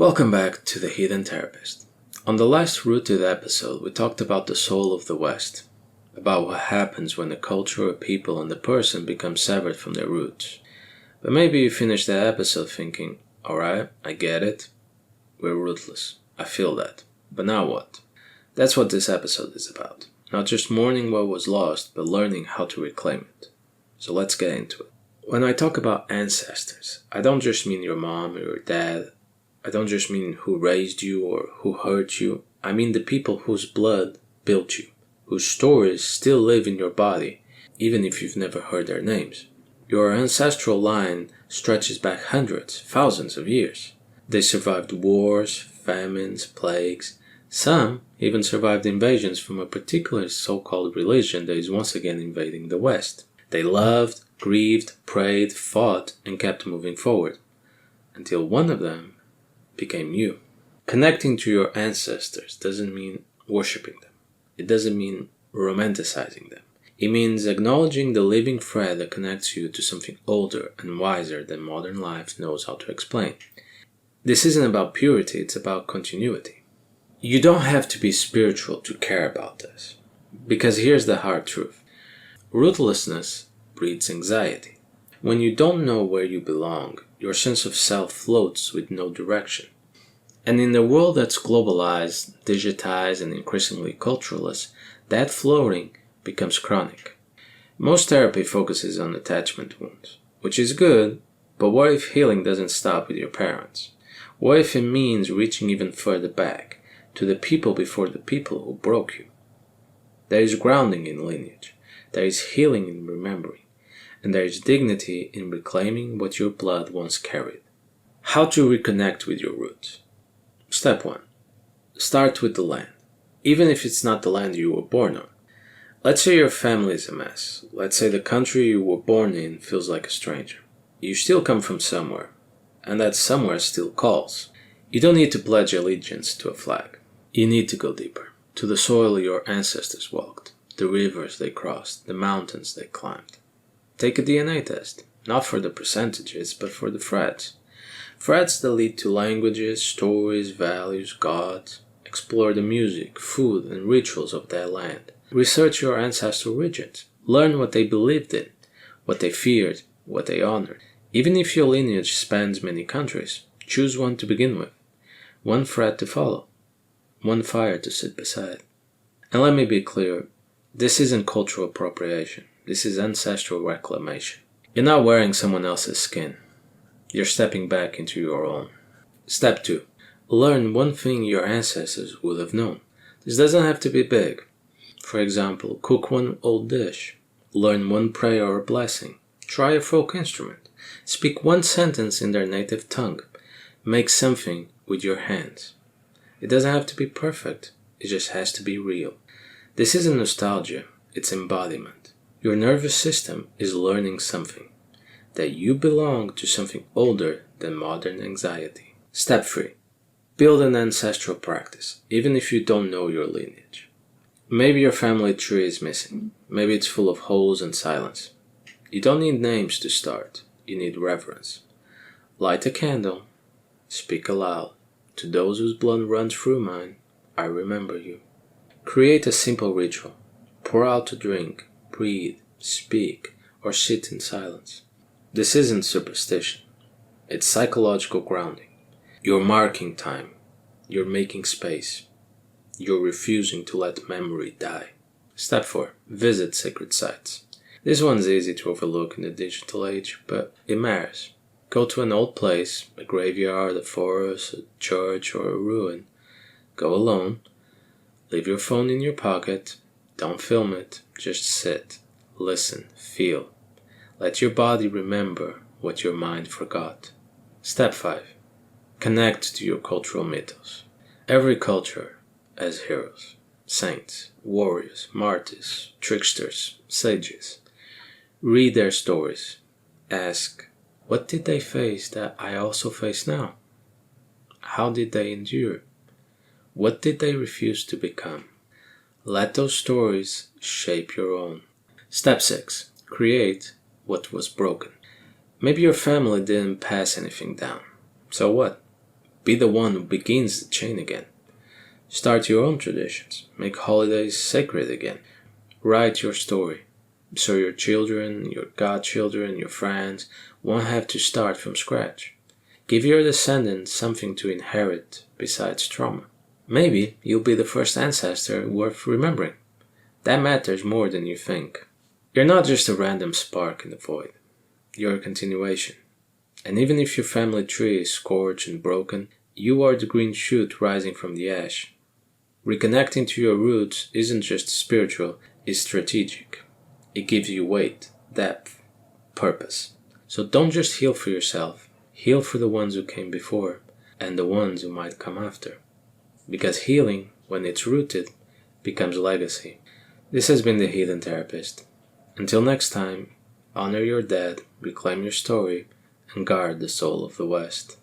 Welcome back to The Hidden Therapist. On the last Rooted episode, we talked about the soul of the West, about what happens when the culture, people, and the person become severed from their roots. But maybe you finished that episode thinking, alright, I get it, we're rootless, I feel that, but now what? That's what this episode is about. Not just mourning what was lost, but learning how to reclaim it. So let's get into it. When I talk about ancestors, I don't just mean your mom or your dad. I don't just mean who raised you or who hurt you. I mean the people whose blood built you, whose stories still live in your body, even if you've never heard their names. Your ancestral line stretches back hundreds, thousands of years. They survived wars, famines, plagues. Some even survived invasions from a particular so-called religion that is once again invading the West. They loved, grieved, prayed, fought, and kept moving forward, until one of them became you. Connecting to your ancestors doesn't mean worshipping them. It doesn't mean romanticizing them. It means acknowledging the living thread that connects you to something older and wiser than modern life knows how to explain. This isn't about purity, it's about continuity. You don't have to be spiritual to care about this. Because here's the hard truth. Rootlessness breeds anxiety. When you don't know where you belong, your sense of self floats with no direction. And in a world that's globalized, digitized, and increasingly culturalist, that floating becomes chronic. Most therapy focuses on attachment wounds, which is good, but what if healing doesn't stop with your parents? What if it means reaching even further back, to the people before the people who broke you? There is grounding in lineage, there is healing in remembering, and there is dignity in reclaiming what your blood once carried. How to reconnect with your roots? Step 1. Start with the land, even if it's not the land you were born on. Let's say your family is a mess. Let's say the country you were born in feels like a stranger. You still come from somewhere, and that somewhere still calls. You don't need to pledge allegiance to a flag. You need to go deeper, to the soil your ancestors walked, the rivers they crossed, the mountains they climbed. Take a DNA test, not for the percentages, but for the threads. Threads that lead to languages, stories, values, gods. Explore the music, food, and rituals of that land. Research your ancestral regions. Learn what they believed in, what they feared, what they honored. Even if your lineage spans many countries, choose one to begin with. One thread to follow. One fire to sit beside. And let me be clear, this isn't cultural appropriation. This is ancestral reclamation. You're not wearing someone else's skin. You're stepping back into your own. Step 2. Learn one thing your ancestors would have known. This doesn't have to be big. For example, cook one old dish. Learn one prayer or blessing. Try a folk instrument. Speak one sentence in their native tongue. Make something with your hands. It doesn't have to be perfect. It just has to be real. This isn't nostalgia. It's embodiment. Your nervous system is learning something. That you belong to something older than modern anxiety. Step 3. Build an ancestral practice, even if you don't know your lineage. Maybe your family tree is missing. Maybe it's full of holes and silence. You don't need names to start. You need reverence. Light a candle. Speak aloud. To those whose blood runs through mine, I remember you. Create a simple ritual. Pour out a drink. Breathe, speak, or sit in silence. This isn't superstition. It's psychological grounding. You're marking time. You're making space. You're refusing to let memory die. Step 4. Visit sacred sites. This one's easy to overlook in the digital age, but it matters. Go to an old place, a graveyard, a forest, a church, or a ruin. Go alone. Leave your phone in your pocket. Don't film it, just sit, listen, feel. Let your body remember what your mind forgot. Step 5. Connect to your cultural mythos. Every culture has heroes, saints, warriors, martyrs, tricksters, sages. Read their stories. Ask, what did they face that I also face now? How did they endure? What did they refuse to become? Let those stories shape your own. Step 6. Create what was broken. Maybe your family didn't pass anything down. So what? Be the one who begins the chain again. Start your own traditions. Make holidays sacred again. Write your story, so your children, your godchildren, your friends won't have to start from scratch. Give your descendants something to inherit besides trauma. Maybe you'll be the first ancestor worth remembering. That matters more than you think. You're not just a random spark in the void. You're a continuation. And even if your family tree is scorched and broken, you are the green shoot rising from the ash. Reconnecting to your roots isn't just spiritual, it's strategic. It gives you weight, depth, purpose. So don't just heal for yourself, heal for the ones who came before and the ones who might come after. Because healing, when it's rooted, becomes legacy. This has been the Heathen Therapist. Until next time, honor your dead, reclaim your story, and guard the soul of the West.